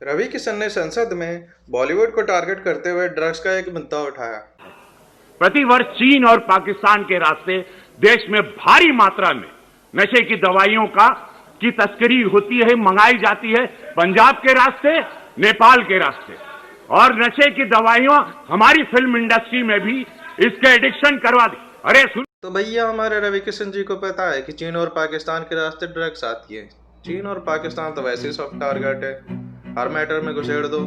रवि किशन ने संसद में बॉलीवुड को टारगेट करते हुए ड्रग्स का एक मुद्दा उठाया। प्रतिवर्ष चीन और पाकिस्तान के रास्ते देश में भारी मात्रा में नशे की दवाइयों की तस्करी होती है, मंगाई जाती है पंजाब के रास्ते, नेपाल के रास्ते। और नशे की दवाइयां हमारी फिल्म इंडस्ट्री में भी इसके एडिक्शन करवा दी। अरे सुन, तो भैया हमारे रवि किशन जी को पता है कि चीन और पाकिस्तान के रास्ते ड्रग्स आती है। चीन और पाकिस्तान तो वैसे ही सॉफ्ट टारगेट है, हर मैटर में घुसेड़ दो।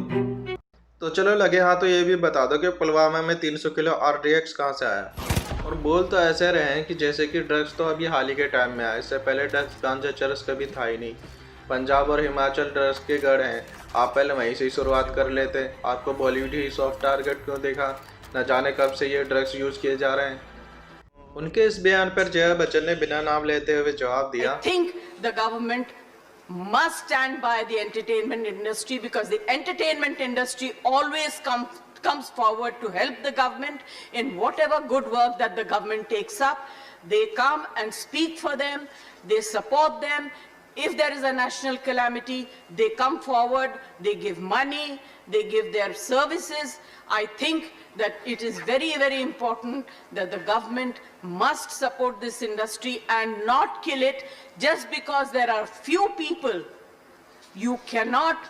तो चलो लगे हाथ तो ये भी बता दो कि पुलवामा में 300 किलो RDX कहाँ से आया। और बोल तो ऐसे रहे हैं कि जैसे कि ड्रग्स तो अभी हाल ही के टाइम में आया, इससे पहले ड्रग्स गांजा चरस कभी था ही नहीं। पंजाब और हिमाचल ड्रग्स के गढ़ हैं, आप पहले वहीं से ही शुरुआत कर लेते। आपको बॉलीवुड ही सॉफ्ट टारगेट क्यों देखा? न जाने कब से ये ड्रग्स यूज किए जा रहे हैं। उनके इस बयान पर जया बच्चन ने बिना नाम लेते हुए जवाब दिया, I think the government must stand by the entertainment industry because the entertainment industry always comes forward to help the government in whatever good work that the government takes up. They come and speak for them, they support them. If there is a national calamity, they come forward, they give money, they give their services. I think that it is very, very important that the government must support this industry and not kill it just because there are few people. You cannot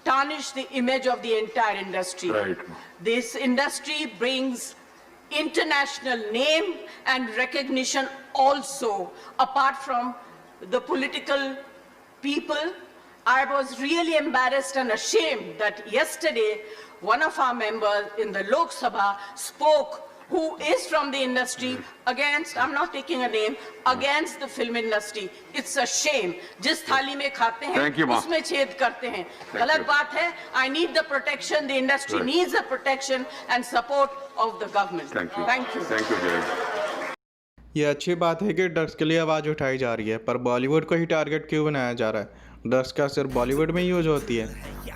tarnish the image of the entire industry. Right. This industry brings international name and recognition also, apart from the political people. I was really embarrassed and ashamed that yesterday one of our members in the Lok Sabha spoke, who is from the industry, against, I'm not taking a name, against the film industry. It's a shame. जिस थाली में खाते हैं उसमें छेद करते हैं, गलत बात है. I need the protection, the industry needs the protection and support of the government. Thank you. ये अच्छी बात है कि ड्रग्स के लिए आवाज़ उठाई जा रही है, पर बॉलीवुड को ही टारगेट क्यों बनाया जा रहा है? ड्रग्स का सिर्फ बॉलीवुड में यूज होती है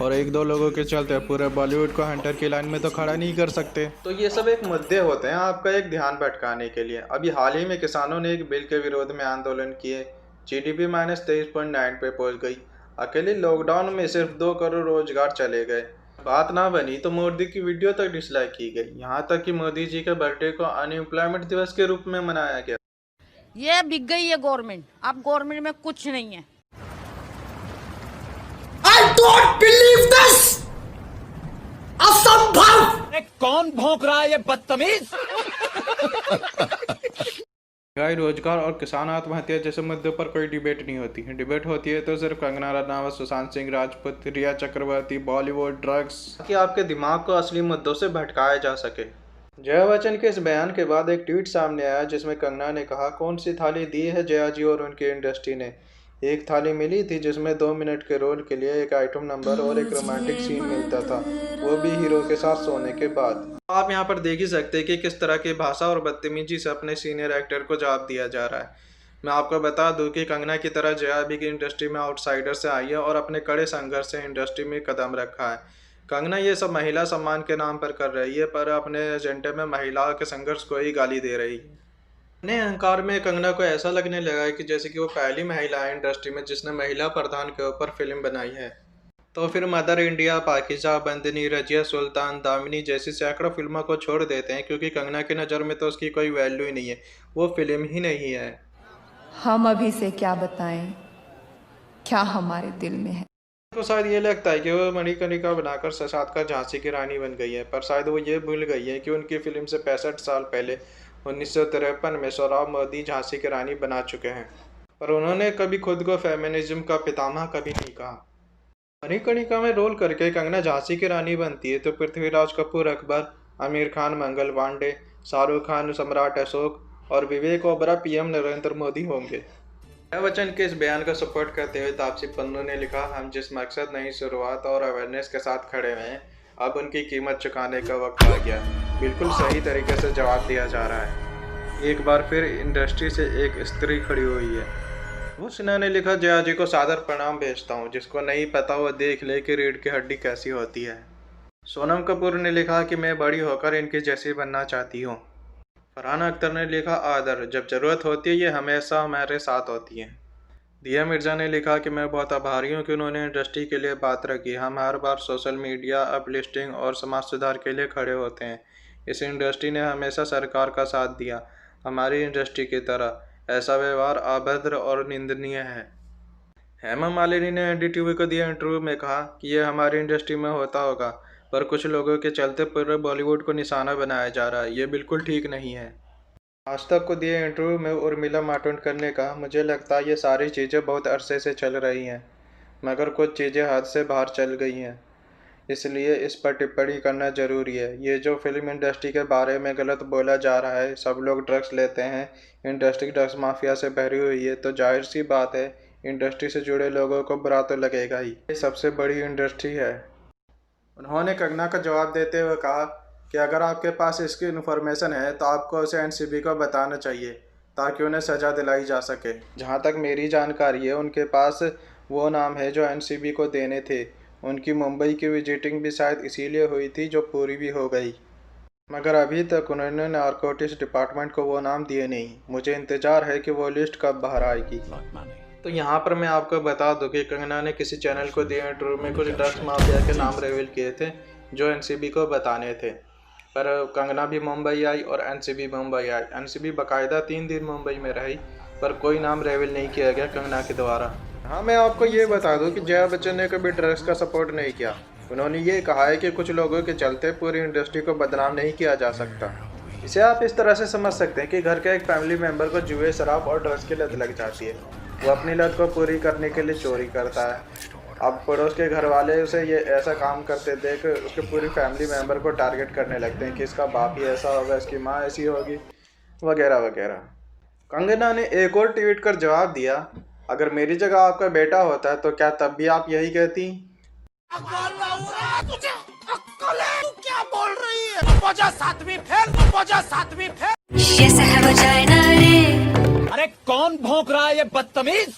और एक दो लोगों के चलते पूरे बॉलीवुड को हंटर की लाइन में तो खड़ा नहीं कर सकते। तो ये सब एक मुद्दे होते हैं आपका एक ध्यान भटकाने के लिए। अभी हाल ही में किसानों ने एक बिल के विरोध में आंदोलन किए, GDP -23.9 पे पहुंच गई। अकेले लॉकडाउन में सिर्फ 2 करोड़ रोजगार चले गए। बात ना बनी तो मोदी की वीडियो तक डिसलाइक की गई, यहाँ तक कि मोदी जी के बर्थडे को अनएम्प्लॉयमेंट दिवस के रूप में मनाया गया। ये बिक गई है गवर्नमेंट, अब गवर्नमेंट में कुछ नहीं है। I don't believe this! असंभव! कौन भौंक रहा है ये बदतमीज? महंगाई, रोजगार और किसान आत्महत्या जैसे मुद्दों पर कोई डिबेट नहीं होती है। डिबेट होती है तो सिर्फ कंगना रनावत, सुशांत सिंह राजपूत, रिया चक्रवर्ती, बॉलीवुड, ड्रग्स, कि आपके दिमाग को असली मुद्दों से भटकाया जा सके। जया बच्चन के इस बयान के बाद एक ट्वीट सामने आया जिसमें कंगना ने कहा, कौन सी थाली दी है जया जी और उनकी इंडस्ट्री ने? एक थाली मिली थी जिसमें 2 मिनट के रोल के लिए एक आइटम नंबर और एक रोमांटिक सीन मिलता था, वो भी हीरो के साथ सोने के बाद। आप यहाँ पर देख ही सकते हैं कि किस तरह की भाषा और बदतमीजी से अपने सीनियर एक्टर को जवाब दिया जा रहा है। मैं आपको बता दूं कि कंगना की तरह जया भी की इंडस्ट्री में आउटसाइडर से आई है और अपने कड़े संघर्ष से इंडस्ट्री में कदम रखा है। कंगना ये सब महिला सम्मान के नाम पर कर रही है, पर अपने एजेंडे में महिलाओं के संघर्ष को ही गाली दे रही है। अपने अहंकार में कंगना को ऐसा लगने लगा है कि जैसे कि वो पहली महिला है इंडस्ट्री में जिसने महिला प्रधान के ऊपर फिल्म बनाई है। तो फिर मदर इंडिया, पाकिजा, बंदनी, रजिया सुल्तान, दामिनी जैसी सैकड़ों फिल्मों को छोड़ देते हैं क्योंकि कंगना की नज़र में तो उसकी कोई वैल्यू ही नहीं है, वो फिल्म ही नहीं है। हम अभी से क्या बताएं, क्या हमारे दिल में है। तो शायद ये लगता है कि वो मणिकर्णिका बनाकर साक्षात्कार झांसी की रानी बन गई है, पर शायद वो ये भूल गई है कि उनकी फिल्म से 65 साल पहले 1953 में सोहराब मोदी झांसी की रानी बना चुके हैं, पर उन्होंने कभी खुद को फेमिनिज्म का पितामह कभी नहीं कहा। मणिकर्णिका में रोल करके कंगना झांसी की रानी बनती है तो पृथ्वीराज कपूर अकबर, आमिर खान मंगल पांडे, शाहरुख खान सम्राट अशोक और विवेक ओबरा PM नरेंद्र मोदी होंगे। जया बच्चन के इस बयान का सपोर्ट करते हुए तापसी पन्नू ने लिखा, हम जिस मकसद नहीं शुरुआत और अवेयरनेस के साथ खड़े हुए हैं, अब उनकी कीमत चुकाने का वक्त आ गया। बिल्कुल सही तरीके से जवाब दिया जा रहा है। एक बार फिर इंडस्ट्री से एक स्त्री खड़ी हुई है। वो सिन्हा ने लिखा, जया जी को सादर प्रणाम भेजता हूँ, जिसको नहीं पता वो देख ले कि रीढ़ की हड्डी कैसी होती है। सोनम कपूर ने लिखा कि मैं बड़ी होकर इनकी जैसी बनना चाहती हूँ। फरहान अख्तर ने लिखा, आदर, जब ज़रूरत होती है ये हमेशा हमारे साथ होती है। दिया मिर्जा ने लिखा कि मैं बहुत आभारी हूँ कि उन्होंने इंडस्ट्री के लिए बात रखी। हम हर बार सोशल मीडिया, अपलिफ्टिंग और समाज सुधार के लिए खड़े होते हैं। इस इंडस्ट्री ने हमेशा सरकार का साथ दिया। हमारी इंडस्ट्री की तरह ऐसा व्यवहार अभद्र और निंदनीय है। हेमा मालिनी ने एनडीटीवी को दिए इंटरव्यू में कहा कि यह हमारी इंडस्ट्री में होता होगा, पर कुछ लोगों के चलते पूरे बॉलीवुड को निशाना बनाया जा रहा है। ये बिल्कुल ठीक नहीं है। आज तक को दिए इंटरव्यू में उर्मिला मातोंडकर ने कहा, मुझे लगता है ये सारी चीज़ें बहुत अरसे से चल रही हैं, मगर कुछ चीज़ें हद से बाहर चल गई हैं, इसलिए इस पर टिप्पणी करना ज़रूरी है। ये जो फिल्म इंडस्ट्री के बारे में गलत बोला जा रहा है, सब लोग ड्रग्स लेते हैं, इंडस्ट्री ड्रग्स माफिया से भरी हुई है, तो जाहिर सी बात है इंडस्ट्री से जुड़े लोगों को बुरा तो लगेगा ही। ये सबसे बड़ी इंडस्ट्री है। उन्होंने कंगना का जवाब देते हुए कहा कि अगर आपके पास इसकी इन्फॉर्मेशन है तो आपको उसे एनसीबी को बताना चाहिए ताकि उन्हें सज़ा दिलाई जा सके। जहां तक मेरी जानकारी है, उनके पास वो नाम है जो एनसीबी को देने थे। उनकी मुंबई की विजिटिंग भी शायद इसीलिए हुई थी, जो पूरी भी हो गई, मगर अभी तक उन्होंने नारकोटिक्स डिपार्टमेंट को वो नाम दिए नहीं। मुझे इंतज़ार है कि वो लिस्ट कब बाहर आएगी। तो यहाँ पर मैं आपको बता दूं कि कंगना ने किसी चैनल को दिए इंटरव्यू में कुछ ड्रग्स माफिया के नाम रिवील किए थे जो एनसीबी को बताने थे, पर कंगना भी मुंबई आई और एनसीबी मुंबई आई। एनसीबी बाकायदा 3 दिन मुंबई में रही, पर कोई नाम रिवील नहीं किया गया कंगना के द्वारा। हाँ, मैं आपको ये बता दूं कि जया बच्चन ने कभी ड्रग्स का सपोर्ट नहीं किया। उन्होंने ये कहा है कि कुछ लोगों के चलते पूरी इंडस्ट्री को बदनाम नहीं किया जा सकता। इसे आप इस तरह से समझ सकते हैं कि घर के एक फैमिली मेम्बर को जुए, शराब और ड्रग्स की लत लग जाती है। वो अपनी लत को पूरी करने के लिए चोरी करता है। अब पड़ोस के घर वाले उसे ये ऐसा काम करते देख उसके पूरी फैमिली मेम्बर को टारगेट करने लगते हैं कि इसका बाप ही ऐसा होगा, इसकी माँ ऐसी होगी, वगैरह वगैरह। कंगना ने एक और ट्वीट कर जवाब दिया, अगर मेरी जगह आपका बेटा होता तो क्या तब भी आप यही कहती? क्या बोल रही है? 7वीं फेल। रे। अरे कौन भौंक रहा है ये बदतमीज?